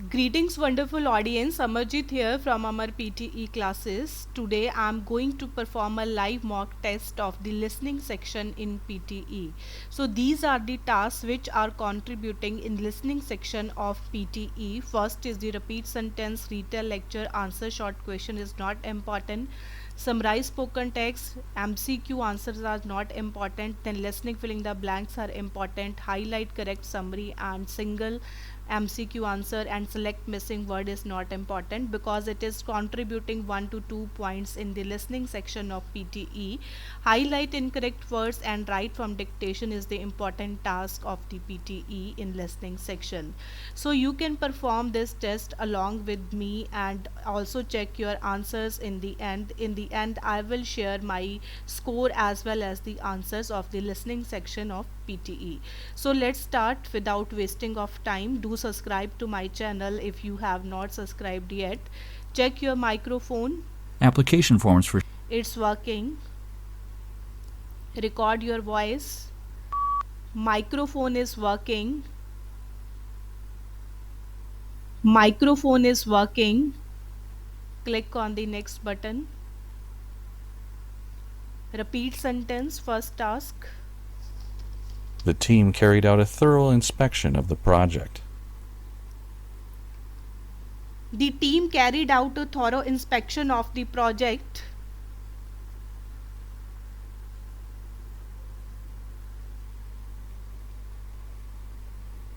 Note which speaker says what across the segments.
Speaker 1: Greetings, wonderful audience. Amarjit here from our PTE classes. Today I am going to perform a live mock test of the listening section in PTE. So these are the tasks which are contributing in listening section of PTE. First is the repeat sentence, retell lecture, answer short question is not important. Summarize spoken text, MCQ answers are not important, then listening filling the blanks are important, highlight correct summary and single MCQ answer, and select missing word is not important because it is contributing 1 to 2 points in the listening section of PTE. Highlight incorrect words and write from dictation is the important task of the PTE in listening section. So you can perform this test along with me and also check your answers in the end. In the end, I will share my score as well as the answers of the listening section of PTE. So let's start without wasting of time. Do subscribe to my channel if you have not subscribed yet. Check your microphone.
Speaker 2: Application forms for
Speaker 1: It's working. Record your voice. Microphone is working. Microphone is working. Click on the next button. Repeat sentence, first task.
Speaker 3: The team carried out a thorough inspection of the project.
Speaker 1: The team carried out a thorough inspection of the project.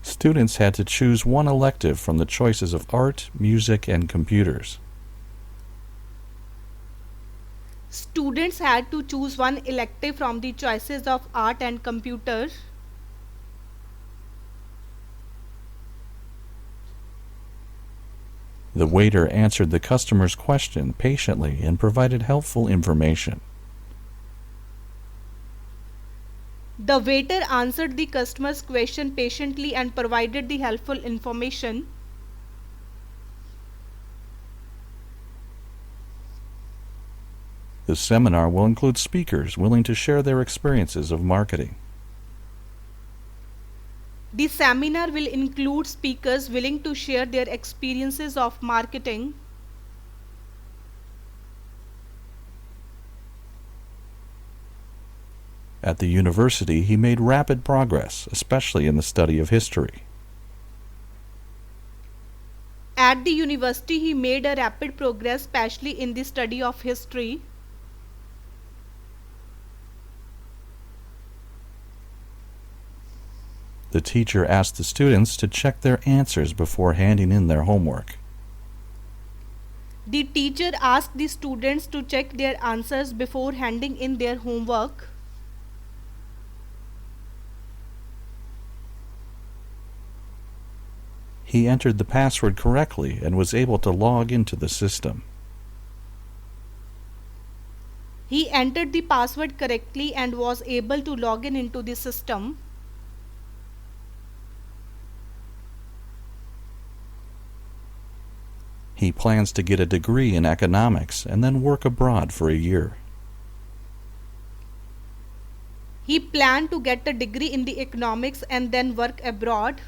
Speaker 3: Students had to choose one elective from the choices of art, music, and computers.
Speaker 1: Students had to choose one elective from the choices of art and computer.
Speaker 3: The waiter answered the customer's question patiently and provided helpful information.
Speaker 1: The waiter answered the customer's question patiently and provided the helpful information.
Speaker 3: The seminar will include speakers willing to share their experiences of marketing.
Speaker 1: The seminar will include speakers willing to share their experiences of marketing.
Speaker 3: At the university, he made rapid progress, especially in the study of history.
Speaker 1: At the university, he made a rapid progress, especially in the study of history.
Speaker 3: The teacher asked the students to check their answers before handing in their homework.
Speaker 1: The teacher asked the students to check their answers before handing in their homework.
Speaker 3: He entered the password correctly and was able to log into the system.
Speaker 1: He entered the password correctly and was able to log in into the system.
Speaker 3: He plans to get a degree in economics and then work abroad for a year.
Speaker 1: He planned to get a degree in the economics and then work abroad.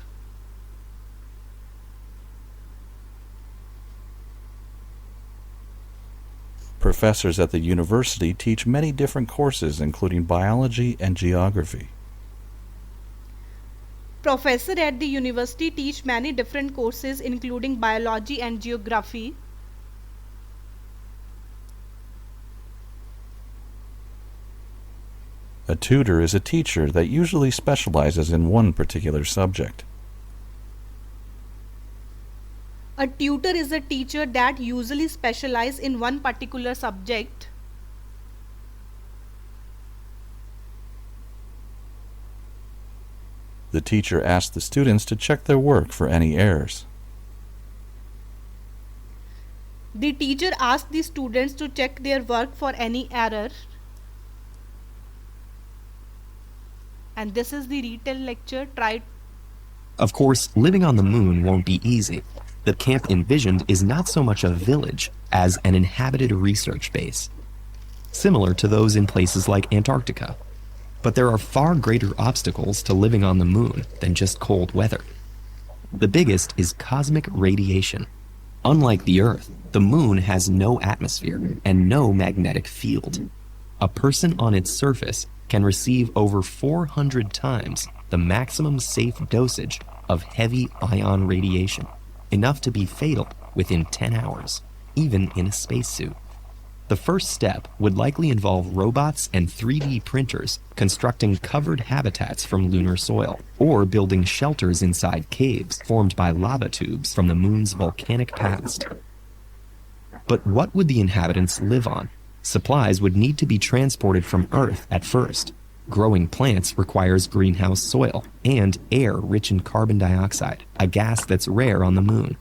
Speaker 3: Professors at the university teach many different courses, including biology and geography.
Speaker 1: Professor at the university teach many different courses including biology and geography.
Speaker 3: A tutor is a teacher that usually specializes in one particular subject.
Speaker 1: A tutor is a teacher that usually specializes in one particular subject.
Speaker 3: The teacher asked the students to check their work for any errors.
Speaker 1: The teacher asked the students to check their work for any error. And this is the retell lecture. Try.
Speaker 4: Of course, living on the moon won't be easy. The camp envisioned is not so much a village as an inhabited research base, similar to those in places like Antarctica. But there are far greater obstacles to living on the moon than just cold weather. The biggest is cosmic radiation. Unlike the Earth, the Moon has no atmosphere and no magnetic field. A person on its surface can receive over 400 times the maximum safe dosage of heavy ion radiation, enough to be fatal within 10 hours, even in a spacesuit. The first step would likely involve robots and 3D printers constructing covered habitats from lunar soil, or building shelters inside caves formed by lava tubes from the Moon's volcanic past. But what would the inhabitants live on? Supplies would need to be transported from Earth at first. Growing plants requires greenhouse soil and air rich in carbon dioxide, a gas that's rare on the Moon,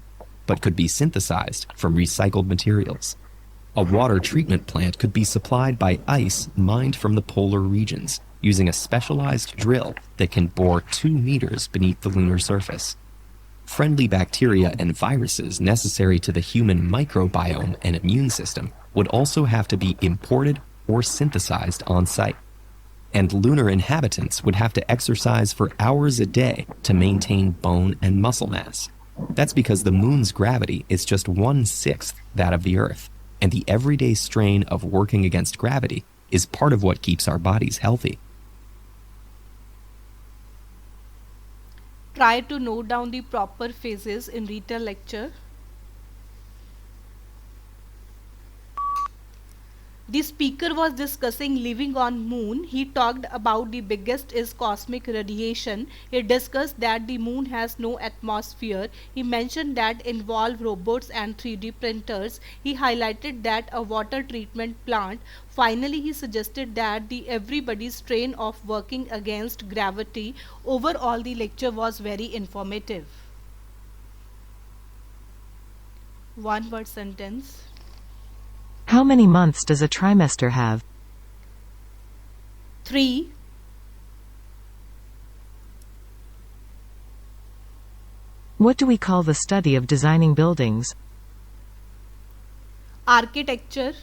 Speaker 4: but could be synthesized from recycled materials. A water treatment plant could be supplied by ice mined from the polar regions, using a specialized drill that can bore 2 meters beneath the lunar surface. Friendly bacteria and viruses necessary to the human microbiome and immune system would also have to be imported or synthesized on site. And lunar inhabitants would have to exercise for hours a day to maintain bone and muscle mass. That's because the Moon's gravity is just 1/6 that of the Earth, and the everyday strain of working against gravity is part of what keeps our bodies healthy.
Speaker 1: Try to note down the proper phases in retail lecture. The speaker was discussing living on Moon. He talked about the biggest is cosmic radiation. He discussed that the Moon has no atmosphere. He mentioned that involve robots and 3D printers. He highlighted that a water treatment plant. Finally, he suggested that the everybody's train of working against gravity. Overall, the lecture was very informative. One word sentence.
Speaker 5: How many months does a trimester have?
Speaker 1: 3.
Speaker 5: What do we call the study of designing buildings?
Speaker 1: Architecture.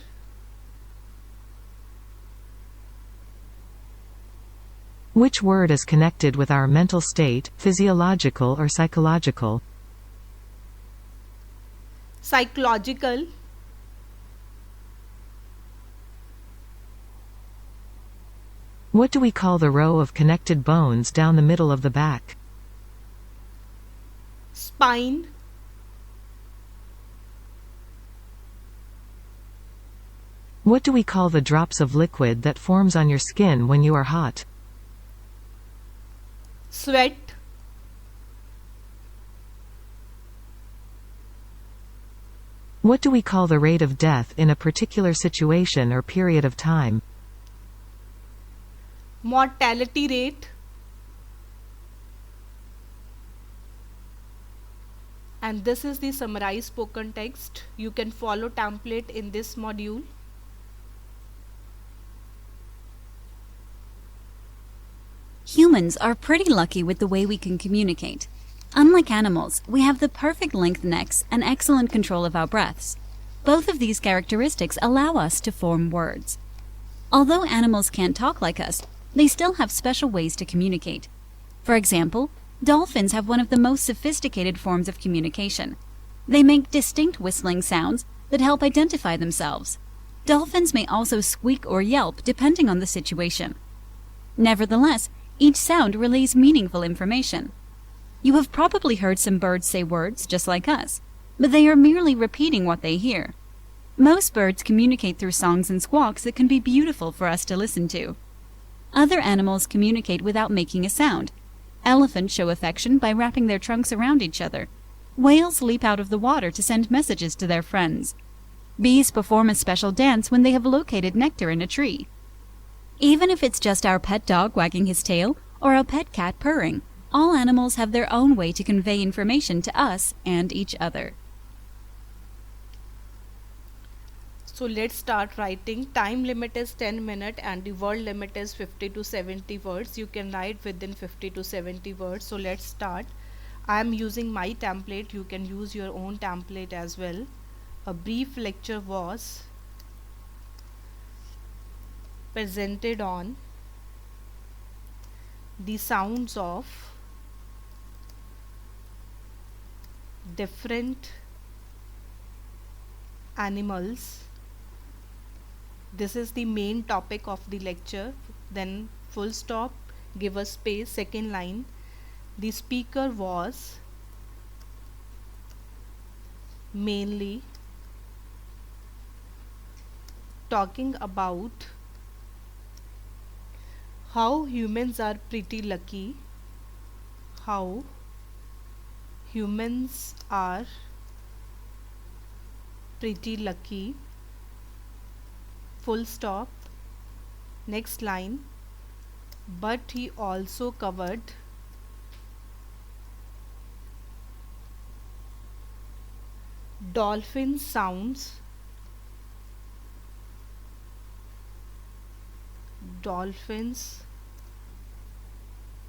Speaker 5: Which word is connected with our mental state, physiological or psychological?
Speaker 1: Psychological.
Speaker 5: What do we call the row of connected bones down the middle of the back?
Speaker 1: Spine.
Speaker 5: What do we call the drops of liquid that forms on your skin when you are hot?
Speaker 1: Sweat.
Speaker 5: What do we call the rate of death in a particular situation or period of time?
Speaker 1: Mortality rate. And this is the summarized spoken text. You can follow template in this module.
Speaker 6: Humans are pretty lucky with the way we can communicate. Unlike animals, we have the perfect length necks and excellent control of our breaths. Both of these characteristics allow us to form words. Although animals can't talk like us, they still have special ways to communicate. For example, dolphins have one of the most sophisticated forms of communication. They make distinct whistling sounds that help identify themselves. Dolphins may also squeak or yelp depending on the situation. Nevertheless, each sound relays meaningful information. You have probably heard some birds say words just like us, but they are merely repeating what they hear. Most birds communicate through songs and squawks that can be beautiful for us to listen to. Other animals communicate without making a sound. Elephants show affection by wrapping their trunks around each other. Whales leap out of the water to send messages to their friends. Bees perform a special dance when they have located nectar in a tree. Even if it's just our pet dog wagging his tail or a pet cat purring, all animals have their own way to convey information to us and each other.
Speaker 1: So let's start writing. Time limit is 10 minutes and the word limit is 50 to 70 words. You can write within 50 to 70 words. So let's start. I am using my template. You can use your own template as well. A brief lecture was presented on the sounds of different animals. This is the main topic of the lecture. Then full stop, give a space, second line. The speaker was mainly talking about how humans are pretty lucky. How humans are pretty lucky. Full stop. Next line. But he also covered dolphin sounds, dolphins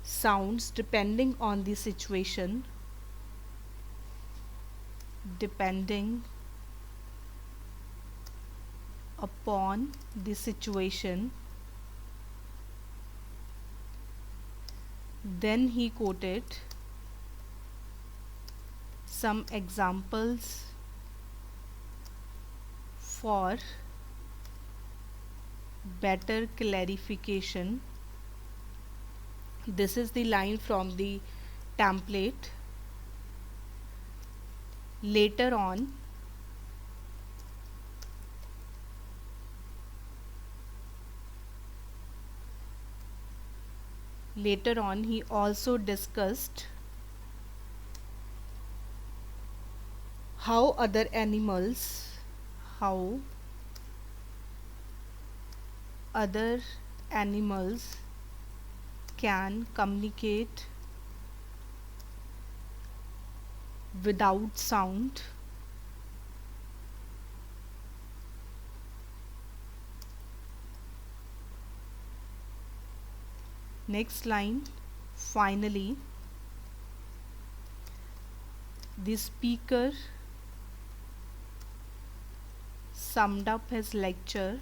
Speaker 1: sounds depending on the situation, depending upon the situation. Then he quoted some examples for better clarification. This is the line from the template. Later on, he also discussed how other animals can communicate without sound. Next line. Finally, the speaker summed up his lecture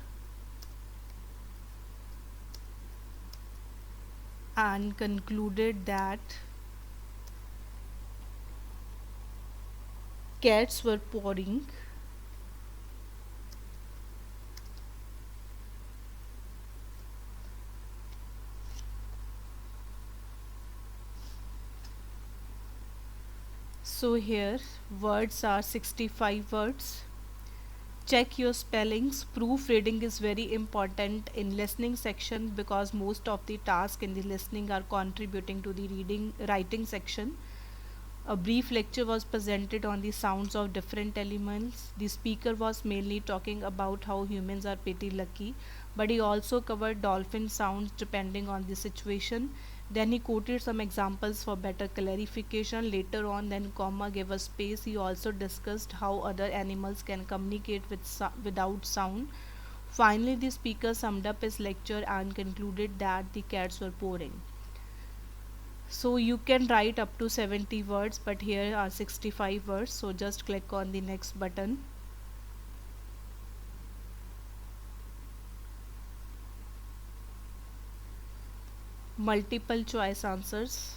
Speaker 1: and concluded that cats were purring. So here words are 65 words. Check your spellings. Proofreading is very important in listening section because most of the tasks in the listening are contributing to the writing section. A brief lecture was presented on the sounds of different elements. The speaker was mainly talking about how humans are pretty lucky, but he also covered dolphin sounds depending on the situation. Then he quoted some examples for better clarification. Later on, then comma gave a space. He also discussed how other animals can communicate without sound. Finally, the speaker summed up his lecture and concluded that the cats were purring. So you can write up to 70 words, but here are 65 words. So just click on the next button. Multiple choice answers.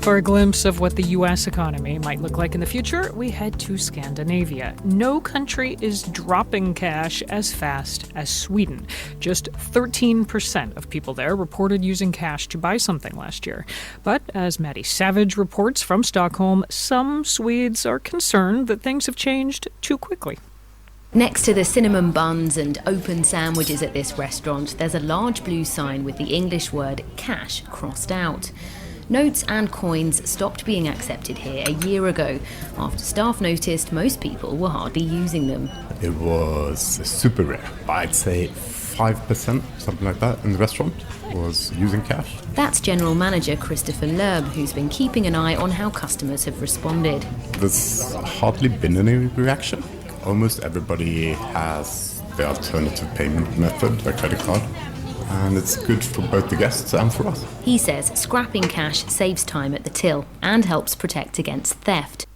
Speaker 7: For a glimpse of what the US economy might look like in the future, we head to Scandinavia. No country is dropping cash as fast as Sweden. Just 13% of people there reported using cash to buy something last year. But as Maddie Savage reports from Stockholm, some Swedes are concerned that things have changed too quickly.
Speaker 8: Next to the cinnamon buns and open sandwiches at this restaurant, there's a large blue sign with the English word cash crossed out. Notes and coins stopped being accepted here a year ago after staff noticed most people were hardly using them.
Speaker 9: It was super rare. I'd say 5%, something like that, in the restaurant was using cash.
Speaker 8: That's General Manager Christopher Loeb, who's been keeping an eye on how customers have responded.
Speaker 9: There's hardly been any reaction. Almost everybody has the alternative payment method, a credit card. And it's good for both the guests and for us.
Speaker 8: He says scrapping cash saves time at the till and helps protect against theft.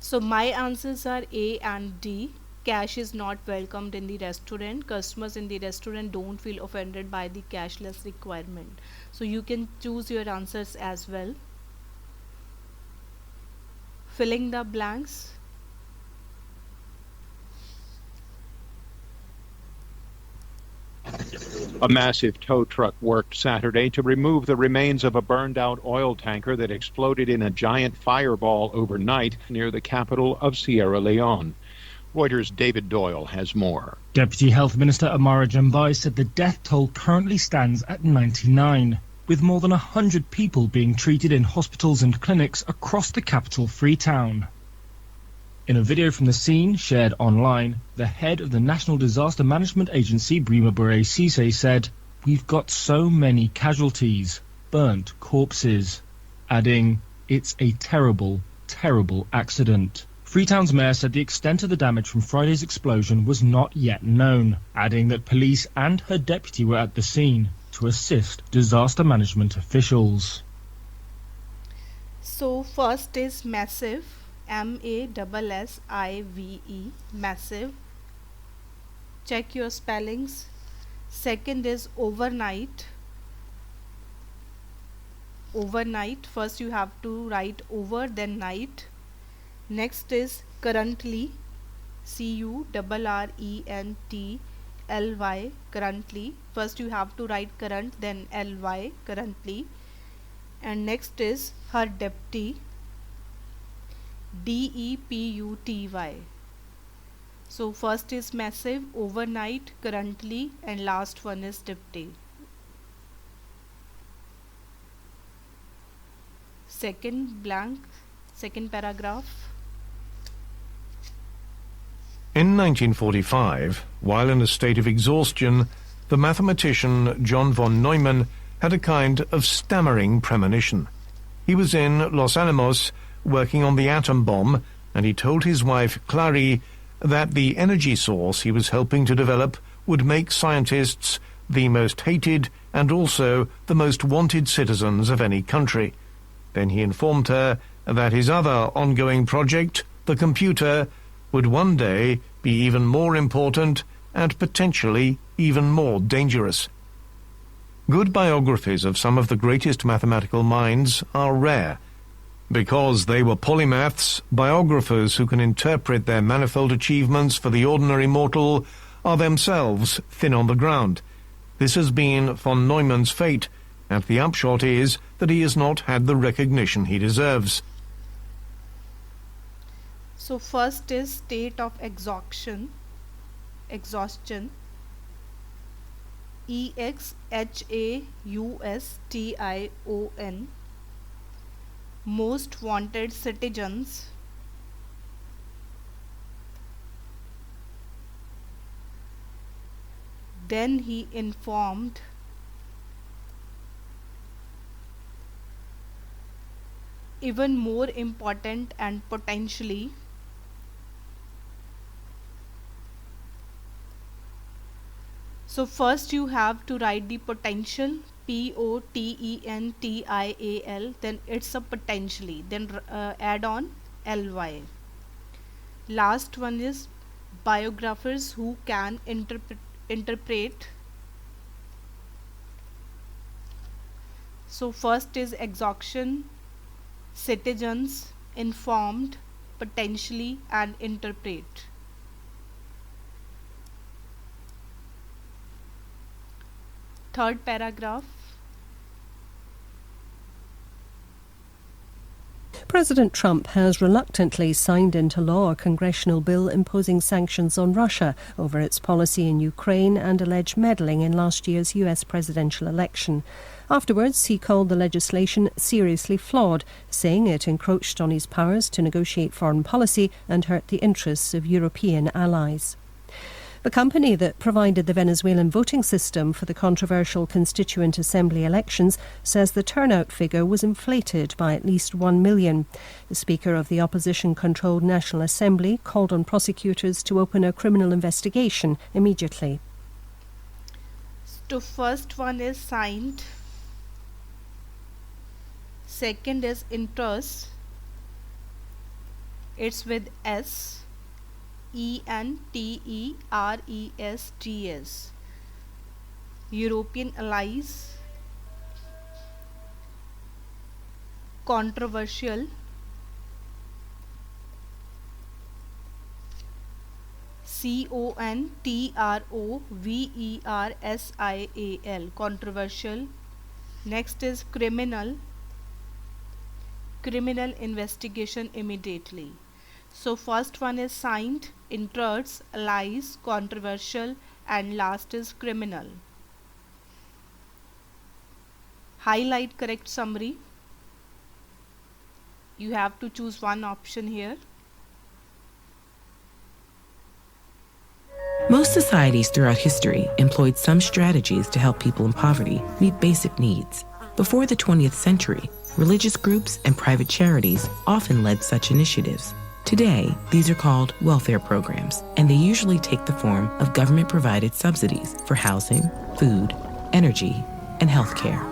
Speaker 1: So my answers are A and D. Cash is not welcomed in the restaurant. Customers in the restaurant don't feel offended by the cashless requirement. So you can choose your answers as well. filling the blanks.
Speaker 10: A massive tow truck worked Saturday to remove the remains of a burned-out oil tanker that exploded in a giant fireball overnight near the capital of Sierra Leone. Reuters' David Doyle has more.
Speaker 11: Deputy Health Minister Amara Jambai said the death toll currently stands at 99, with more than 100 people being treated in hospitals and clinics across the capital, Freetown. In a video from the scene shared online, the head of the National Disaster Management Agency, Brima Bure-Cisse, said, "We've got so many casualties, burnt corpses," adding, "It's a terrible, terrible accident." Freetown's mayor said the extent of the damage from Friday's explosion was not yet known, adding that police and her deputy were at the scene to assist disaster management officials.
Speaker 1: So first is massive, M-A-S-S-I-V-E, massive. Check your spellings. Second is overnight. Overnight, first you have to write over then night. Next is currently, C-U-R-R-E-N-T-L-Y, currently. First you have to write current then L-Y, currently. And next is her deputy, D-E-P-U-T-Y. So first is massive, overnight, currently, and last one is deputy. Second blank, second paragraph.
Speaker 12: In 1945, while in a state of exhaustion, the mathematician John von Neumann had a kind of stammering premonition. He was in Los Alamos working on the atom bomb, and he told his wife Clary that the energy source he was helping to develop would make scientists the most hated and also the most wanted citizens of any country. Then he informed her that his other ongoing project, the computer, would one day be even more important and potentially even more dangerous. Good biographies of some of the greatest mathematical minds are rare. Because they were polymaths, biographers who can interpret their manifold achievements for the ordinary mortal are themselves thin on the ground. This has been von Neumann's fate, and the upshot is that he has not had the recognition he deserves.
Speaker 1: So first is state of exhaustion, E-X-H-A-U-S-T-I-O-N, most wanted citizens. Then he informed even more important and potentially. So first you have to write the potential, P-O-T-E-N-T-I-A-L, then it's a potentially, then add on L-Y. Last one is biographers who can interpret. So first is exhaustion, citizens, informed, potentially, and interpret. Third paragraph.
Speaker 13: President Trump has reluctantly signed into law a congressional bill imposing sanctions on Russia over its policy in Ukraine and alleged meddling in last year's US presidential election. Afterwards, he called the legislation seriously flawed, saying it encroached on his powers to negotiate foreign policy and hurt the interests of European allies. The company that provided the Venezuelan voting system for the controversial Constituent Assembly elections says the turnout figure was inflated by at least 1 million. The Speaker of the opposition-controlled National Assembly called on prosecutors to open a criminal investigation immediately.
Speaker 1: So first one is signed. Second is interest. It's with S. E-N-T-E-R-E-S-T-S. European allies. Controversial. controversial. Controversial. Next is criminal. Criminal investigation immediately. So first one is signed, intrudes, lies, controversial, and last is criminal. Highlight correct summary. You have to choose one option here.
Speaker 14: Most societies throughout history employed some strategies to help people in poverty meet basic needs. Before the 20th century, religious groups and private charities often led such initiatives. Today, these are called welfare programs, and they usually take the form of government-provided subsidies for housing, food, energy, and healthcare.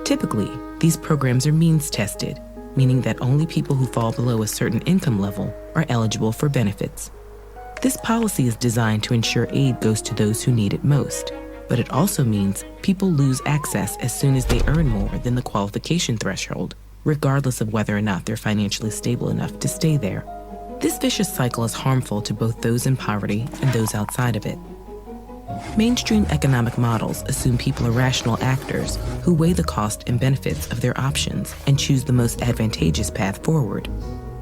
Speaker 14: Typically, these programs are means-tested, meaning that only people who fall below a certain income level are eligible for benefits. This policy is designed to ensure aid goes to those who need it most, but it also means people lose access as soon as they earn more than the qualification threshold, regardless of whether or not they're financially stable enough to stay there. This vicious cycle is harmful to both those in poverty and those outside of it. Mainstream economic models assume people are rational actors who weigh the cost and benefits of their options and choose the most advantageous path forward.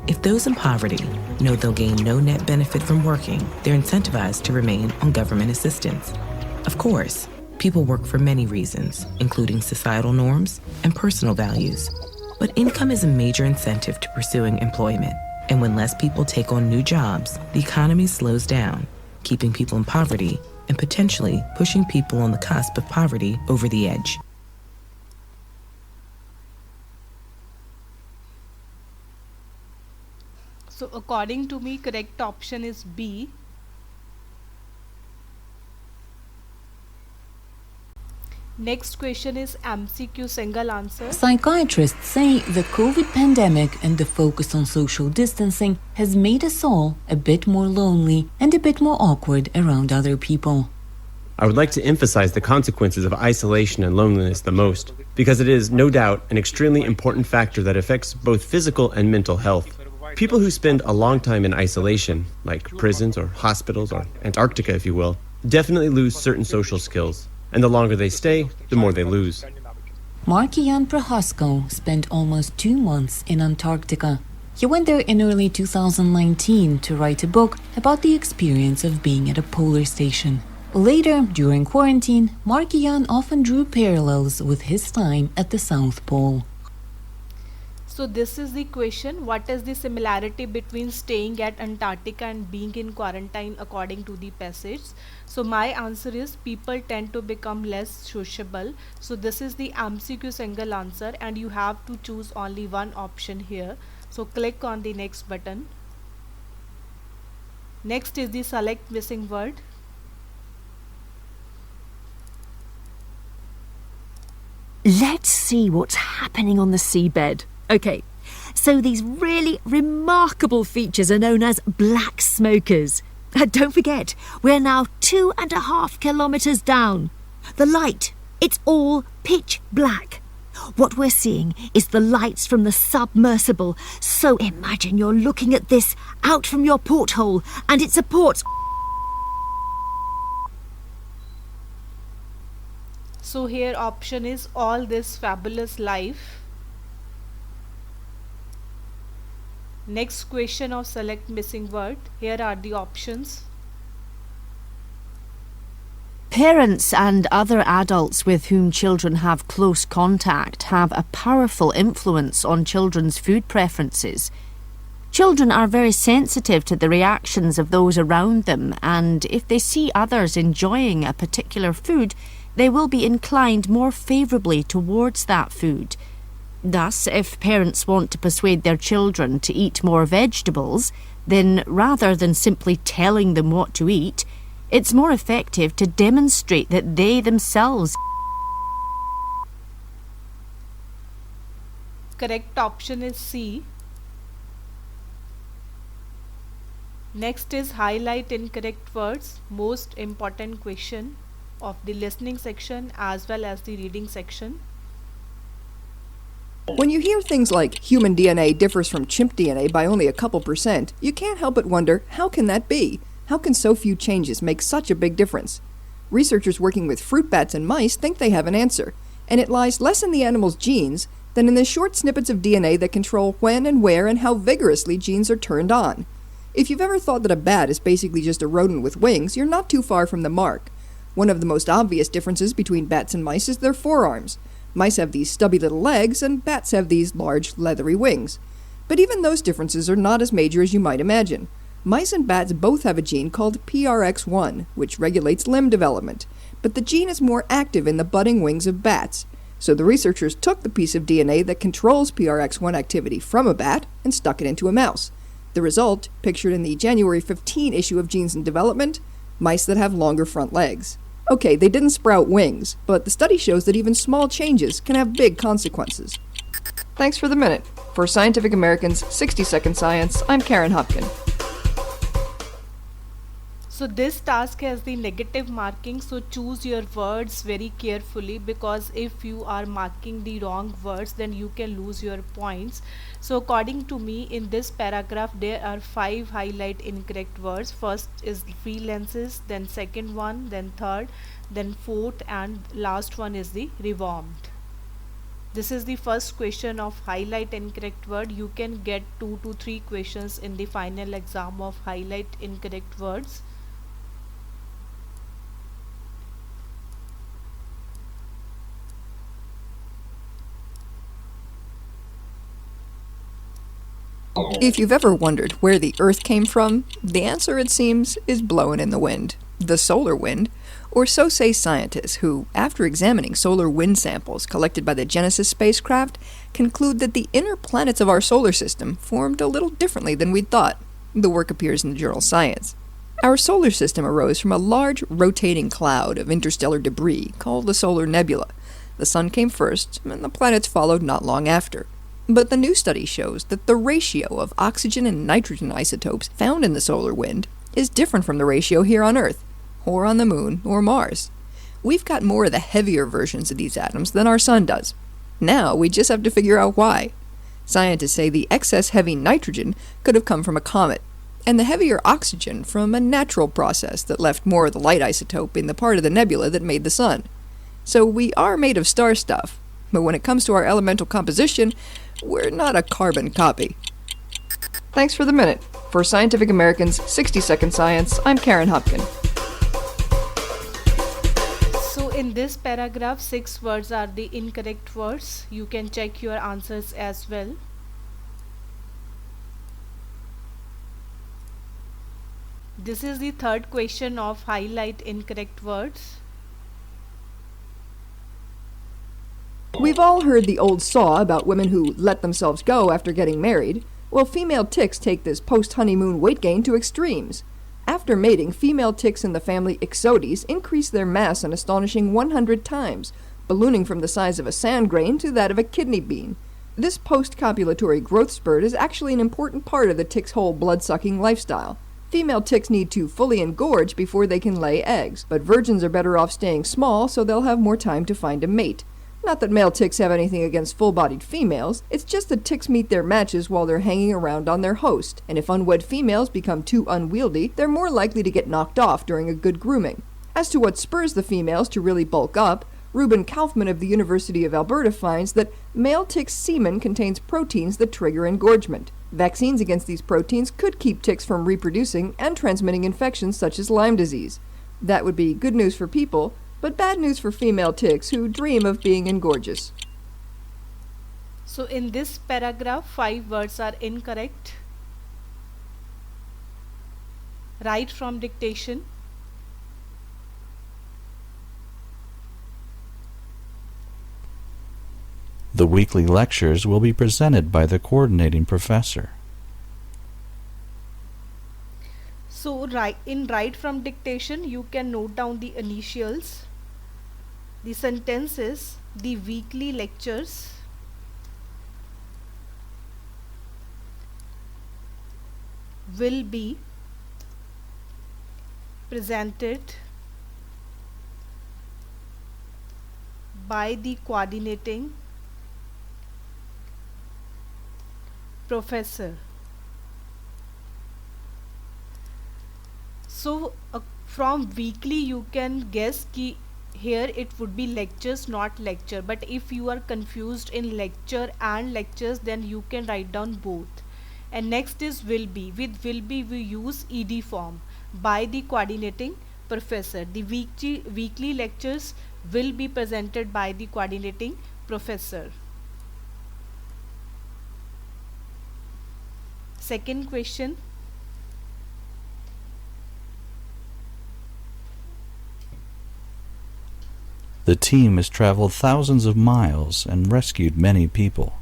Speaker 14: If those in poverty know they'll gain no net benefit from working, they're incentivized to remain on government assistance. Of course, people work for many reasons, including societal norms and personal values. But income is a major incentive to pursuing employment. And when less people take on new jobs, the economy slows down, keeping people in poverty and potentially pushing people on the cusp of poverty over the edge.
Speaker 1: So according to me, correct option is B. Next question is MCQ single answer.
Speaker 15: Psychiatrists say the COVID pandemic and the focus on social distancing has made us all a bit more lonely and a bit more awkward around other people.
Speaker 16: I would like to emphasize the consequences of isolation and loneliness the most, because it is, no doubt, an extremely important factor that affects both physical and mental health. People who spend a long time in isolation, like prisons or hospitals or Antarctica, if you will, definitely lose certain social skills. And the longer they stay, the more they lose.
Speaker 15: Mark-Jan Prohasko spent almost 2 months in Antarctica. He went there in early 2019 to write a book about the experience of being at a polar station. Later, during quarantine, Mark-Jan often drew parallels with his time at the South Pole.
Speaker 1: So this is the question, what is the similarity between staying at Antarctica and being in quarantine according to the passage? So my answer is people tend to become less sociable. So this is the MCQ single answer and you have to choose only one option here. So click on the next button. Next is the select missing word.
Speaker 17: Let's see what's happening on the seabed. Okay, so these really remarkable features are known as black smokers. Don't forget, we're now 2.5 kilometers down. The light, it's all pitch black. What we're seeing is the lights from the submersible. So imagine you're looking at this out from your porthole and it supports.
Speaker 1: So here option is all this fabulous life. Next question of select missing word. Here are the options.
Speaker 17: Parents and other adults with whom children have close contact have a powerful influence on children's food preferences. Children are very sensitive to the reactions of those around them, and if they see others enjoying a particular food, they will be inclined more favourably towards that food. Thus, if parents want to persuade their children to eat more vegetables, then rather than simply telling them what to eat, it's more effective to demonstrate that they themselves.
Speaker 1: Correct option is C. Next is highlight incorrect words, most important question of the listening section as well as the reading section.
Speaker 18: When you hear things like human DNA differs from chimp DNA by only a couple %, you can't help but wonder, how can that be? How can so few changes make such a big difference? Researchers working with fruit bats and mice think they have an answer, and it lies less in the animal's genes than in the short snippets of DNA that control when and where and how vigorously genes are turned on. If you've ever thought that a bat is basically just a rodent with wings, you're not too far from the mark. One of the most obvious differences between bats and mice is their forearms. Mice have these stubby little legs, and bats have these large, leathery wings. But even those differences are not as major as you might imagine. Mice and bats both have a gene called PRX1, which regulates limb development, but the gene is more active in the budding wings of bats. So the researchers took the piece of DNA that controls PRX1 activity from a bat and stuck it into a mouse. The result, pictured in the January 15 issue of Genes in Development, mice that have longer front legs. Okay, they didn't sprout wings, but the study shows that even small changes can have big consequences. Thanks for the minute. For Scientific American's 60-Second Science, I'm Karen Hopkin.
Speaker 1: So this task has the negative marking, so choose your words very carefully, because if you are marking the wrong words then you can lose your points. So according to me, in this paragraph there are 5 highlight incorrect words. First is freelances, then second one, then third, then fourth, and last one is the rewarmed. This is the first question of highlight incorrect word. You can get 2 to 3 questions in the final exam of highlight incorrect words.
Speaker 18: If you've ever wondered where the Earth came from, the answer, it seems, is blowing in the wind. The solar wind, or so say scientists who, after examining solar wind samples collected by the Genesis spacecraft, conclude that the inner planets of our solar system formed a little differently than we'd thought. The work appears in the journal Science. Our solar system arose from a large rotating cloud of interstellar debris called the solar nebula. The sun came first, and the planets followed not long after. But the new study shows that the ratio of oxygen and nitrogen isotopes found in the solar wind is different from the ratio here on Earth, or on the Moon, or Mars. We've got more of the heavier versions of these atoms than our Sun does. Now we just have to figure out why. Scientists say the excess heavy nitrogen could have come from a comet, and the heavier oxygen from a natural process that left more of the light isotope in the part of the nebula that made the Sun. So we are made of star stuff, but when it comes to our elemental composition, we're not a carbon copy. Thanks for the minute. For Scientific American's 60-Second Science, I'm Karen Hopkin.
Speaker 1: So in this paragraph, 6 words are the incorrect words. You can check your answers as well. This is the third question of highlight incorrect words.
Speaker 18: We've all heard the old saw about women who let themselves go after getting married. Well, female ticks take this post-honeymoon weight gain to extremes. After mating, female ticks in the family Ixodes increase their mass an astonishing 100 times, ballooning from the size of a sand grain to that of a kidney bean. This post-copulatory growth spurt is actually an important part of the tick's whole blood-sucking lifestyle. Female ticks need to fully engorge before they can lay eggs, but virgins are better off staying small so they'll have more time to find a mate. Not that male ticks have anything against full-bodied females, it's just that ticks meet their matches while they're hanging around on their host, and if unwed females become too unwieldy, they're more likely to get knocked off during a good grooming. As to what spurs the females to really bulk up, Ruben Kaufman of the University of Alberta finds that male tick semen contains proteins that trigger engorgement. Vaccines against these proteins could keep ticks from reproducing and transmitting infections such as Lyme disease. That would be good news for people, but bad news for female ticks who dream of being engorgeous.
Speaker 1: So in this paragraph, 5 words are incorrect. Write from dictation.
Speaker 3: The weekly lectures will be presented by the coordinating professor.
Speaker 1: So write from dictation, you can note down the initials, the sentences, the weekly lectures, will be presented by the coordinating professor. So from weekly you can guess ki here it would be lectures, not lecture. But if you are confused in lecture and lectures, then you can write down both. And next is will be. With will be we use ed form by the coordinating professor. The weekly lectures will be presented by the coordinating professor. Second question.
Speaker 3: The team has traveled thousands of miles and rescued many people.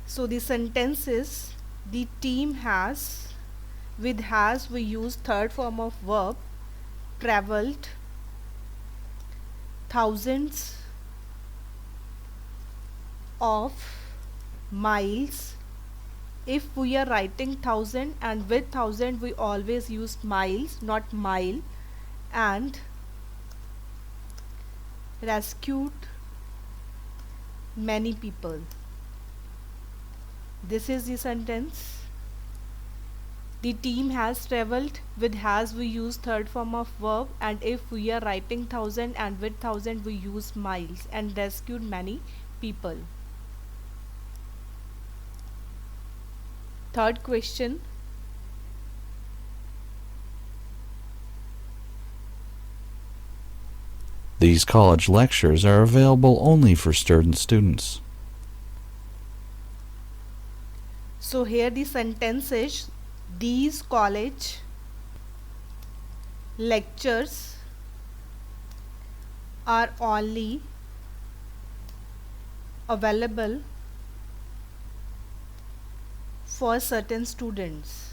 Speaker 1: So the sentence is the team has, with has we use third form of verb, traveled thousands of miles. If we are writing thousand, and with thousand we always use miles, not mile, and rescued many people. This is the sentence. The team has traveled, with has we use third form of verb, and if we are writing thousand, and with thousand we use miles, and rescued many people. Third question.
Speaker 3: These college lectures are available only for certain students.
Speaker 1: So here the sentence is these college lectures are only available for certain students.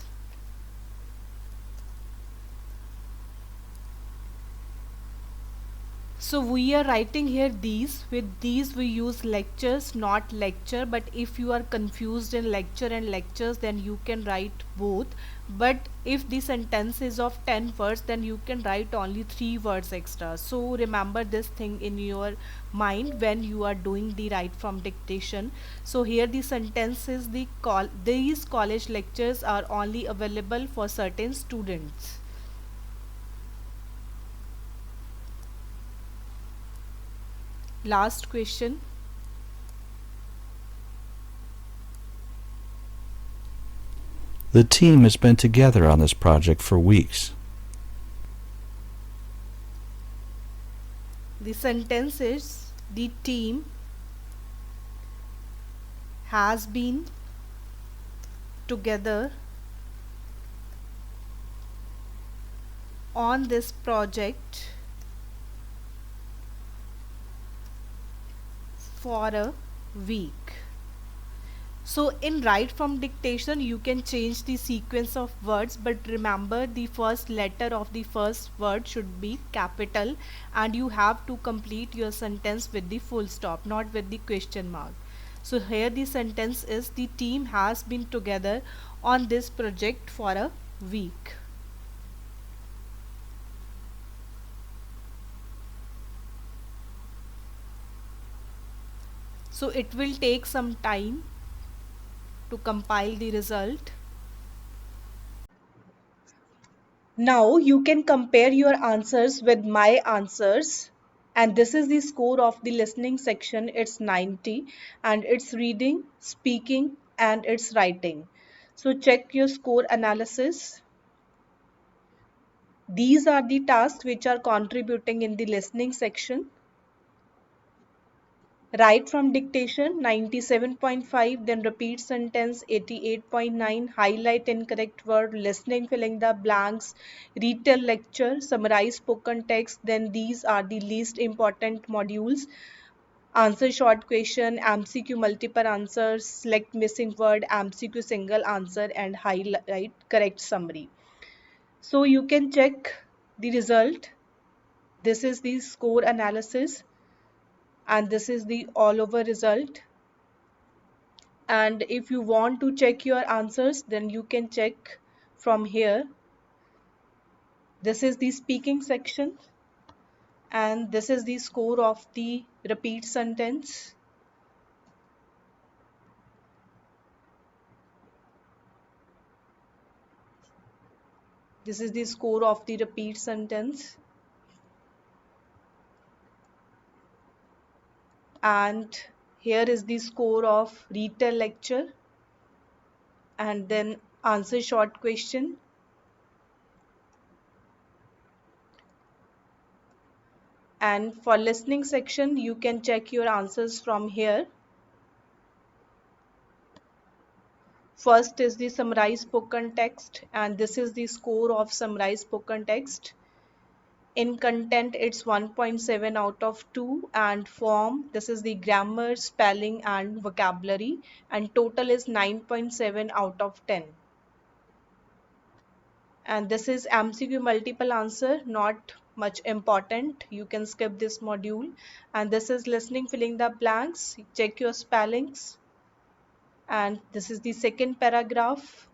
Speaker 1: So we are writing here these. With these we use lectures, not lecture. But if you are confused in lecture and lectures, then you can write both. But if the sentence is of 10 words, then you can write only 3 words extra. So remember this thing in your mind when you are doing the write from dictation. So here the sentence is these college lectures are only available for certain students. Last question.
Speaker 3: The team has been together on this project for weeks.
Speaker 1: The sentence is the team has been together on this project for a week. So in write from dictation you can change the sequence of words, but remember the first letter of the first word should be capital, and you have to complete your sentence with the full stop, not with the question mark. So here the sentence is the team has been together on this project for a week. So it will take some time to compile the result. Now you can compare your answers with my answers, and this is the score of the listening section. It's 90, and it's reading, speaking, and it's writing. So check your score analysis. These are the tasks which are contributing in the listening section. Write from dictation 97.5, then repeat sentence 88.9, highlight incorrect word, listening filling the blanks, retell lecture, summarize spoken text. Then these are the least important modules: answer short question, MCQ multiple answers, select missing word, MCQ single answer, and highlight correct summary. So you can check the result. This is the score analysis, and this is the all over result. And if you want to check your answers, then you can check from here. This is the speaking section, and this is the score of the repeat sentence. This is the score of the repeat sentence. And here is the score of retell lecture and then answer short question. And for listening section, you can check your answers from here. First is the summarized spoken text, and this is the score of summarized spoken text. In content, it's 1.7 out of 2, and form, this is the grammar, spelling, and vocabulary, and total is 9.7 out of 10. And this is MCQ multiple answer, not much important. You can skip this module. And this is listening, filling the blanks. Check your spellings. And this is the second paragraph,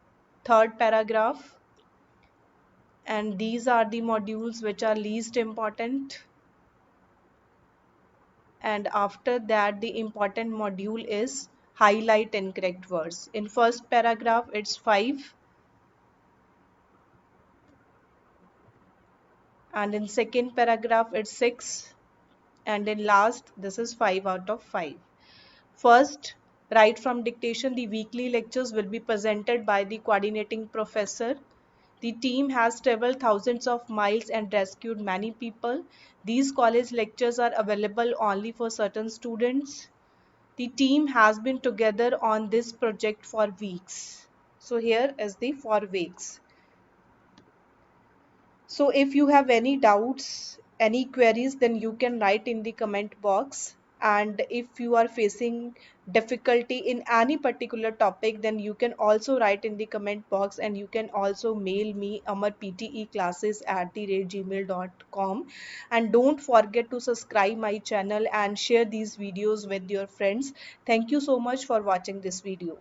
Speaker 1: third paragraph. And these are the modules which are least important. And after that, the important module is highlight incorrect words. In first paragraph, it's 5. And in second paragraph, it's 6. And in last, this is 5 out of 5. First, right from dictation, the weekly lectures will be presented by the coordinating professor. The team has traveled thousands of miles and rescued many people. These college lectures are available only for certain students. The team has been together on this project for weeks. So here is the for weeks. So if you have any doubts, any queries, then you can write in the comment box. And if you are facing difficulty in any particular topic, then you can also write in the comment box, and you can also mail me amarpteclasses@gmail.com. And don't forget to subscribe my channel and share these videos with your friends. Thank you so much for watching this video.